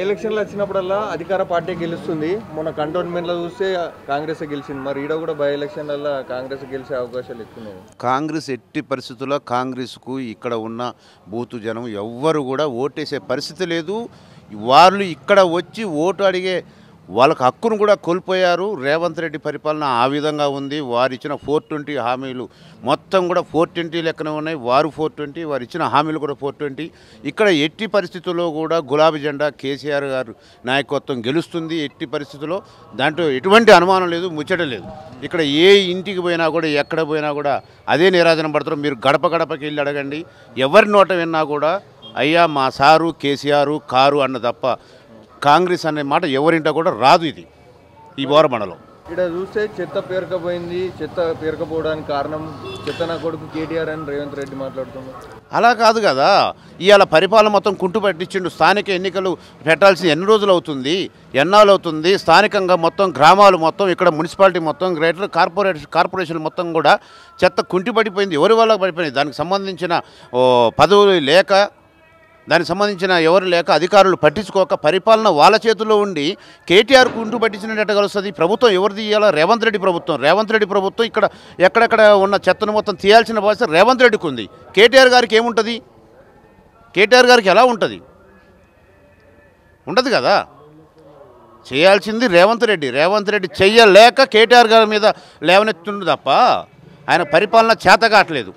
ఎలక్షన్లు వచ్చినప్పుడల్లా అధికార పార్టీ గెలుస్తుంది. మొన్న కంటోన్మెంట్లో చూస్తే కాంగ్రెస్ గెలిచింది. మరి ఈడ కూడా బై ఎలక్షన్లలో కాంగ్రెస్ గెలిచే అవకాశాలు ఎక్కువ. కాంగ్రెస్ ఎట్టి పరిస్థితుల్లో కాంగ్రెస్కు ఇక్కడ ఉన్న బూతు జనం ఎవ్వరు కూడా ఓటేసే పరిస్థితి లేదు. వాళ్ళు ఇక్కడ వచ్చి ఓటు అడిగే వాళ్ళకు హక్కును కూడా కోల్పోయారు. రేవంత్ రెడ్డి పరిపాలన ఆ విధంగా ఉంది. వారు ఇచ్చిన 420 హామీలు మొత్తం కూడా 420 లెక్కనే ఉన్నాయి. వారు 420, వారు ఇచ్చిన హామీలు కూడా 420. ఇక్కడ ఎట్టి పరిస్థితుల్లో కూడా గులాబీ జెండా కేసీఆర్ గారు నాయకత్వం గెలుస్తుంది. ఎట్టి పరిస్థితుల్లో దాంట్లో ఎటువంటి అనుమానం లేదు, ముచ్చట లేదు. ఇక్కడ ఏ ఇంటికి పోయినా కూడా ఎక్కడ పోయినా కూడా అదే నిరాజనం పడతారు. మీరు గడప గడపకి వెళ్ళి అడగండి. ఎవరి నోట విన్నా కూడా అయ్యా మా సారు కేసీఆర్ కారు అన్న తప్ప కాంగ్రెస్ అనే మాట ఎవరింటా కూడా రాదు. ఇది ఈ బోరబండలో ఇక్కడ చూస్తే చెత్త పేరుకపోయింది. చెత్త పేరుకపోవడానికి కారణం చెత్త నా కొడుకు కేటీఆర్ అని రేవంత్ రెడ్డి మాట్లాడుతున్నారు. అలా కాదు కదా, ఇవాళ పరిపాలన మొత్తం కుంటు పట్టించిండు. స్థానిక ఎన్నికలు పెట్టాల్సి ఎన్ని రోజులు అవుతుంది, ఎన్నాళ్ళు అవుతుంది? స్థానికంగా మొత్తం గ్రామాలు మొత్తం ఇక్కడ మున్సిపాలిటీ మొత్తం గ్రేటర్ కార్పొరేషన్ మొత్తం కూడా చెత్త కుంటి పడిపోయింది. ఎవరి వల్ల పడిపోయింది? దానికి సంబంధించిన పదవులు లేక, దానికి సంబంధించిన ఎవరు లేక, అధికారులు పట్టించుకోక పరిపాలన వాళ్ళ చేతుల్లో ఉండి కేటీఆర్ కుంటు పట్టించినట్టు కలుస్తుంది. ప్రభుత్వం ఎవరిది ఇవ్వాలా? రేవంత్ రెడ్డి ప్రభుత్వం. రేవంత్ రెడ్డి ప్రభుత్వం ఇక్కడ ఎక్కడెక్కడ ఉన్న చెత్తను మొత్తం తీయాల్సిన బాధ్యత రేవంత్ రెడ్డికి ఉంది. కేటీఆర్ గారికి ఏముంటుంది? కేటీఆర్ గారికి ఎలా ఉంటుంది? ఉండదు కదా. చేయాల్సింది రేవంత్ రెడ్డి. రేవంత్ రెడ్డి చెయ్యలేక కేటీఆర్ గారి మీద లేవనెత్తుండు తప్ప ఆయన పరిపాలన చేత కావట్లేదు.